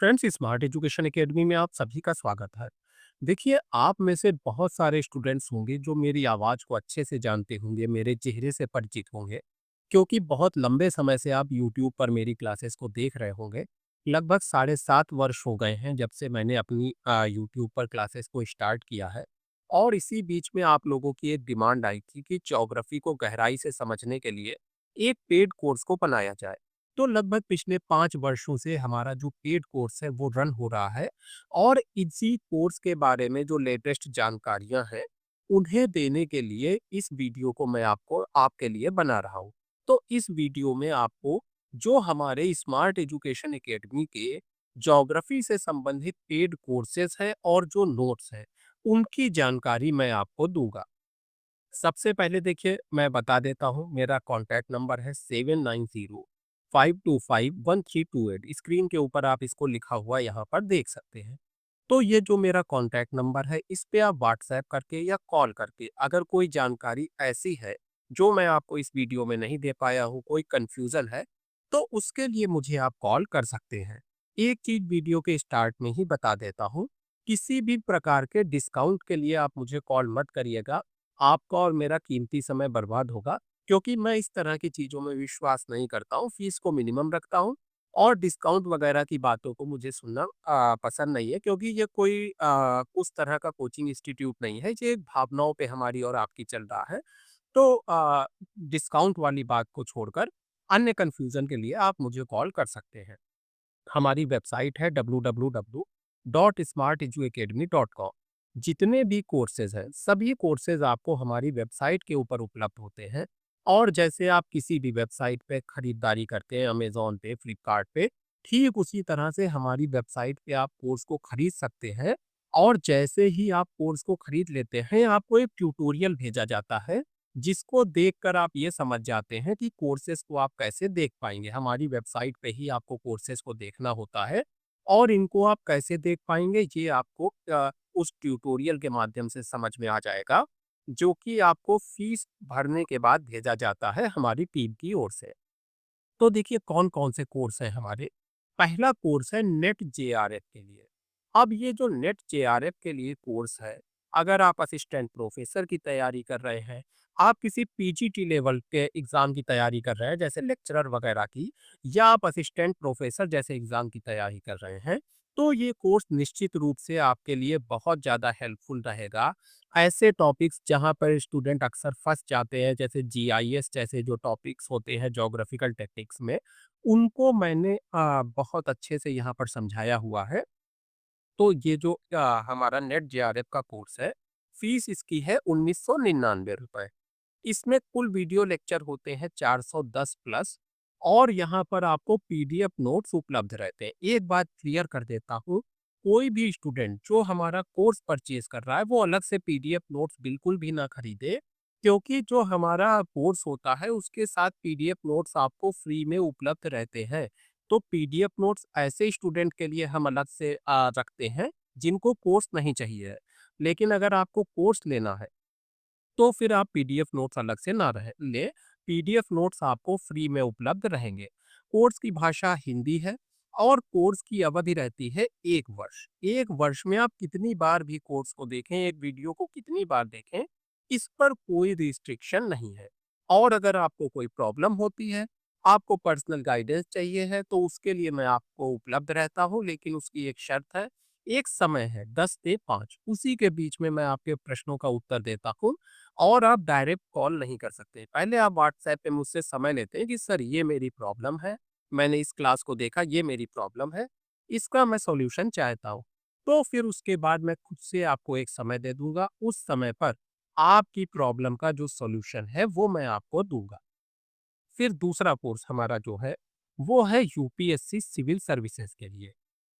Friends, smart education academy में आप सभी का स्वागत है। देखिए, आप में से बहुत सारे स्टूडेंट्स होंगे जो मेरी आवाज़ को अच्छे से जानते होंगे, मेरे चेहरे से परिचित होंगे, क्योंकि बहुत लंबे समय से आप यूट्यूब पर मेरी क्लासेस को देख रहे होंगे। लगभग साढ़े 7 वर्ष हो गए हैं जब से मैंने अपनी यूट्यूब पर क्लासेस को स्टार्ट किया है। और इसी बीच में आप लोगों की एक डिमांड आई थी कि ज्योग्राफी को गहराई से समझने के लिए एक पेड कोर्स को बनाया जाए। तो लगभग पिछले 5 वर्षों से हमारा जो पेड कोर्स है वो रन हो रहा है और इसी कोर्स के बारे में जो लेटेस्ट जानकारियां हैं, उन्हें देने के लिए इस वीडियो को मैं आपको आपके लिए बना रहा हूं। तो इस वीडियो में आपको जो हमारे स्मार्ट एजुकेशन एकेडमी के ज्योग्राफी से संबंधित पेड कोर्सेज हैं और जो नोट्स हैं, उनकी जानकारी मैं आपको दूंगा। सबसे पहले देखिए, मैं बता देता हूँ, मेरा कॉन्टैक्ट नंबर है 7905251328। स्क्रीन के ऊपर आप इसको लिखा हुआ यहाँ पर देख सकते हैं। तो ये जो मेरा कॉन्टैक्ट नंबर है, इस पे आप व्हाट्सएप करके या कॉल करके अगर कोई जानकारी ऐसी है जो मैं आपको इस वीडियो में नहीं दे पाया हूँ, कोई कन्फ्यूज़न है, तो उसके लिए मुझे आप कॉल कर सकते हैं। एक चीज़ वीडियो के स्टार्ट में ही बता देता हूँ, किसी भी प्रकार के डिस्काउंट के लिए आप मुझे कॉल मत करिएगा। आपका और मेरा कीमती समय बर्बाद होगा, क्योंकि मैं इस तरह की चीज़ों में विश्वास नहीं करता हूँ, फीस को मिनिमम रखता हूँ और डिस्काउंट वगैरह की बातों को मुझे सुनना पसंद नहीं है, क्योंकि ये कोई उस तरह का कोचिंग इंस्टीट्यूट नहीं है, ये भावनाओं पे हमारी और आपकी चल रहा है। तो डिस्काउंट वाली बात को छोड़कर अन्य कन्फ्यूज़न के लिए आप मुझे कॉल कर सकते हैं। हमारी वेबसाइट है www.smarteduacademy.com। जितने भी कोर्सेज हैं, सभी कोर्सेज आपको हमारी वेबसाइट के ऊपर उपलब्ध होते हैं। और जैसे आप किसी भी वेबसाइट पे खरीदारी करते हैं, अमेज़न पे, फ्लिपकार्ट पे, ठीक उसी तरह से हमारी वेबसाइट पे आप कोर्स को खरीद सकते हैं। और जैसे ही आप कोर्स को खरीद लेते हैं, आपको एक ट्यूटोरियल भेजा जाता है, जिसको देखकर आप ये समझ जाते हैं कि कोर्सेज़ को आप कैसे देख पाएँगे। हमारी वेबसाइट पे ही आपको कोर्सेज़ को देखना होता है और इनको आप कैसे देख पाएँगे, ये आपको उस ट्यूटोरियल के माध्यम से समझ में आ जाएगा, जो कि आपको फ़ीस भरने के बाद भेजा जाता है हमारी टीम की ओर से। तो देखिए, कौन-कौन से कोर्स हैं हमारे। पहला कोर्स है नेट जेआरएफ के लिए। अब ये जो नेट जेआरएफ के लिए कोर्स है, अगर आप असिस्टेंट प्रोफेसर की तैयारी कर रहे हैं, आप किसी पीजीटी लेवल के एग्ज़ाम की तैयारी कर रहे हैं, जैसे लेक्चरर वगैरह की, या आप असिस्टेंट प्रोफेसर जैसे एग्ज़ाम की तैयारी कर रहे हैं, तो ये कोर्स निश्चित रूप से आपके लिए बहुत ज़्यादा हेल्पफुल रहेगा। ऐसे टॉपिक्स जहाँ पर स्टूडेंट अक्सर फँस जाते हैं, जैसे जीआईएस जैसे जो टॉपिक्स होते हैं ज्योग्राफिकल टेक्निक्स में, उनको मैंने बहुत अच्छे से यहाँ पर समझाया हुआ है। तो ये जो हमारा नेट जेआरएफ का कोर्स है, फीस इसकी है ₹1999। इसमें कुल वीडियो लेक्चर होते हैं 410 प्लस, और यहाँ पर आपको पीडीएफ नोट्स उपलब्ध रहते हैं। एक बात क्लियर कर देता हूँ, कोई भी स्टूडेंट जो हमारा कोर्स परचेज कर रहा है, वो अलग से पीडीएफ नोट्स बिल्कुल भी ना खरीदे, क्योंकि जो हमारा कोर्स होता है उसके साथ पीडीएफ नोट्स आपको फ्री में उपलब्ध रहते हैं। तो पीडीएफ नोट्स ऐसे स्टूडेंट के लिए हम अलग से रखते हैं जिनको कोर्स नहीं चाहिए है। लेकिन अगर आपको कोर्स लेना है, तो फिर आप पीडीएफ नोट्स अलग से ना रहे ले। पीडीएफ नोट्स आपको फ्री में उपलब्ध रहेंगे। कोर्स की भाषा हिंदी है और कोर्स की अवधि रहती है 1 वर्ष। 1 वर्ष में आप कितनी बार भी कोर्स को देखें, एक वीडियो को कितनी बार देखें, इस पर कोई रिस्ट्रिक्शन नहीं है। और अगर आपको कोई प्रॉब्लम होती है, आपको पर्सनल गाइडेंस चाहिए है, तो उसके लिए मैं आपको उपलब्ध रहता हूँ, लेकिन उसकी एक शर्त है, एक समय है 10 से 5, उसी के बीच में मैं आपके प्रश्नों का उत्तर देता हूँ। और आप डायरेक्ट कॉल नहीं कर सकते। पहले आप व्हाट्सएप पे मुझसे समय लेते हैं कि सर ये मेरी प्रॉब्लम है, मैंने इस क्लास को देखा, ये मेरी प्रॉब्लम है, इसका मैं सॉल्यूशन चाहता हूँ। तो फिर उसके बाद मैं खुद से आपको एक समय दे दूँगा, उस समय पर आपकी प्रॉब्लम का जो सॉल्यूशन है वो मैं आपको दूँगा। फिर दूसरा कोर्स हमारा जो है, वो है यूपीएससी सिविल सर्विसेज के लिए।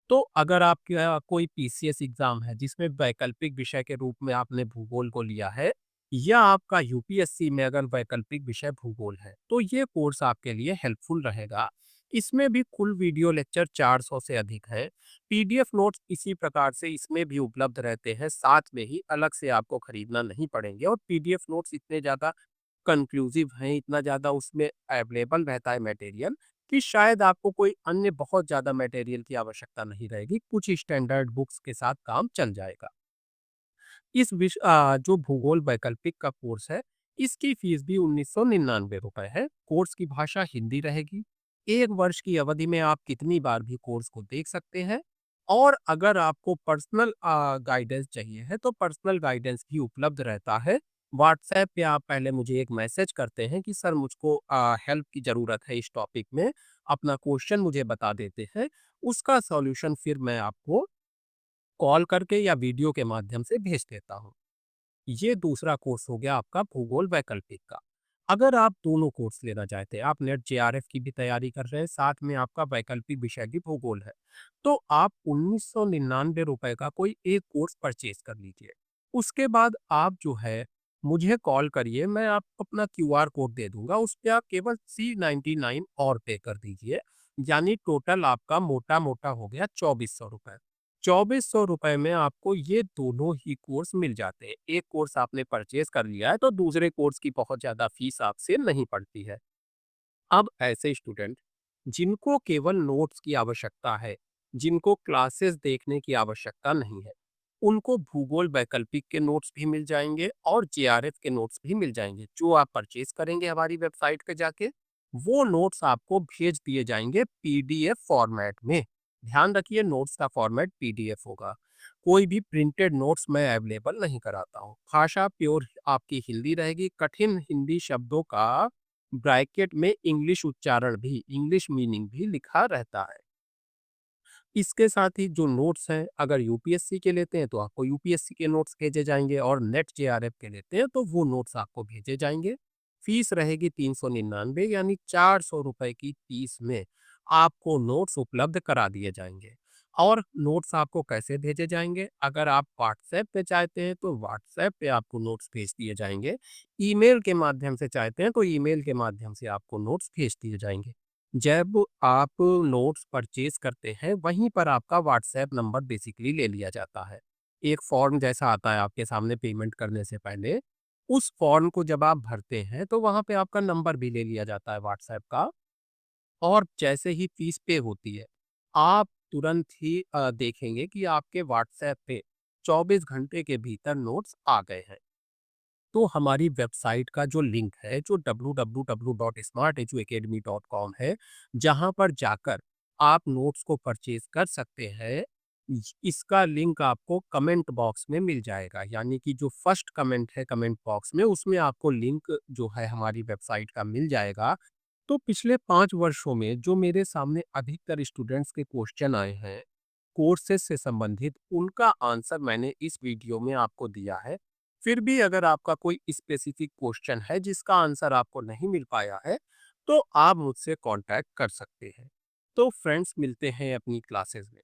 तो अगर आपका कोई पीसीएस एग्जाम है जिसमें वैकल्पिक विषय के रूप में आपने भूगोल को लिया है, या आपका यूपीएससी में अगर वैकल्पिक विषय भूगोल है, तो ये कोर्स आपके लिए हेल्पफुल रहेगा। इसमें भी कुल वीडियो लेक्चर 400 से अधिक है। पीडीएफ नोट्स इसी प्रकार से इसमें भी उपलब्ध रहते हैं, साथ में ही अलग से आपको खरीदना नहीं पड़ेंगे। और पीडीएफ नोट्स इतने ज़्यादा कंक्लूसिव हैं, इतना ज़्यादा उसमें अवेलेबल रहता है मटेरियल, कि शायद आपको कोई अन्य बहुत ज़्यादा मटेरियल की आवश्यकता नहीं रहेगी, कुछ स्टैंडर्ड बुक्स के साथ काम चल जाएगा। जो भूगोल वैकल्पिक का कोर्स है, इसकी फीस भी 1999 रुपए है। कोर्स की भाषा हिंदी रहेगी। 1 वर्ष की अवधि में आप कितनी बार भी कोर्स को देख सकते हैं और अगर आपको पर्सनल गाइडेंस चाहिए है, तो पर्सनल गाइडेंस भी उपलब्ध रहता है। व्हाट्सऐप पे आप पहले मुझे एक मैसेज करते हैं कि सर मुझको हेल्प की ज़रूरत है इस टॉपिक में, अपना क्वेश्चन मुझे बता देते हैं। उसका सॉल्यूशन फिर मैं आपको कॉल करके या वीडियो के माध्यम से भेज देता हूँ। ये दूसरा कोर्स हो गया आपका भूगोल वैकल्पिक का। अगर आप दोनों कोर्स लेना चाहते हैं, आप नेट जेआरएफ की भी तैयारी कर रहे हैं, साथ में आपका वैकल्पिक विषय भी भूगोल है, तो आप 1999 रुपए का कोई एक कोर्स परचेज कर लीजिए। उसके बाद आप जो है मुझे कॉल करिए, मैं आपको अपना क्यूआर कोड दे दूंगा, उस पे आप केवल C99 और पे कर दीजिए। यानी टोटल आपका मोटा मोटा हो गया 2400 रुपए। 2400 रुपए में आपको ये दोनों ही कोर्स मिल जाते हैं। एक कोर्स आपने परचेज कर लिया है तो दूसरे कोर्स की बहुत ज़्यादा फीस आपसे नहीं पड़ती है। अब ऐसे स्टूडेंट जिनको केवल नोट्स की आवश्यकता है, जिनको क्लासेस देखने की आवश्यकता नहीं है, उनको भूगोल वैकल्पिक के नोट्स भी मिल जाएंगे और जेआरएफ के नोट्स भी मिल जाएंगे। जो आप परचेज करेंगे हमारी वेबसाइट पे जाके, वो नोट्स आपको भेज दिए जाएंगे पीडीएफ फॉर्मेट में। ध्यान रखिए, नोट्स का फॉर्मेट पीडीएफ होगा। कोई भी प्रिंटेड नोट्स मैं अवेलेबल नहीं कराता हूँ। भाषा प्योर आपकी हिंदी रहेगी। कठिन हिंदी शब्दों का ब्रैकेट में इंग्लिश उच्चारण भी, इंग्लिश मीनिंग भी लिखा रहता है। इसके साथ ही जो नोट्स हैं, अगर यूपीएससी के लेते हैं तो आपको यूपीएससी के नोट्स भेजे जाएंगे और नेट जेआरएफ के लेते हैं तो वो नोट्स आपको भेजे जाएंगे। फीस रहेगी 399, यानी 400 रुपए की फीस में आपको नोट्स उपलब्ध करा दिए जाएंगे। और नोट्स आपको कैसे भेजे जाएंगे? अगर आप व्हाट्सएप पे चाहते हैं तो व्हाट्सएप पे आपको नोट्स भेज दिए जाएंगे। ईमेल के माध्यम से चाहते हैं तो ईमेल के माध्यम से आपको नोट्स भेज दिए जाएंगे। जब आप नोट्स परचेज़ करते हैं, वहीं पर आपका व्हाट्सएप नंबर बेसिकली ले लिया जाता है। एक फॉर्म जैसा आता है आपके सामने पेमेंट करने से पहले, उस फॉर्म को जब आप भरते हैं, तो वहाँ पे आपका नंबर भी ले लिया जाता है व्हाट्सएप का। और जैसे ही फीस पे होती है, आप तुरंत ही देखेंगे कि आपके व्हाट्सएप पे 24 घंटे के भीतर नोट्स आ गए हैं। तो हमारी वेबसाइट का जो लिंक है, जो www.smarteduacademy.com है, जहाँ पर जाकर आप नोट्स को परचेज कर सकते हैं, इसका लिंक आपको कमेंट बॉक्स में मिल जाएगा। यानी कि जो फर्स्ट कमेंट है कमेंट बॉक्स में, उसमें आपको लिंक जो है हमारी वेबसाइट का मिल जाएगा। तो पिछले 5 वर्षों में जो मेरे सामने अधिकतर स्टूडेंट्स के क्वेश्चन आए हैं कोर्सेज से संबंधित, उनका आंसर मैंने इस वीडियो में आपको दिया है। फिर भी अगर आपका कोई स्पेसिफिक क्वेश्चन है जिसका आंसर आपको नहीं मिल पाया है, तो आप मुझसे कांटेक्ट कर सकते हैं। तो फ्रेंड्स, मिलते हैं अपनी क्लासेस में।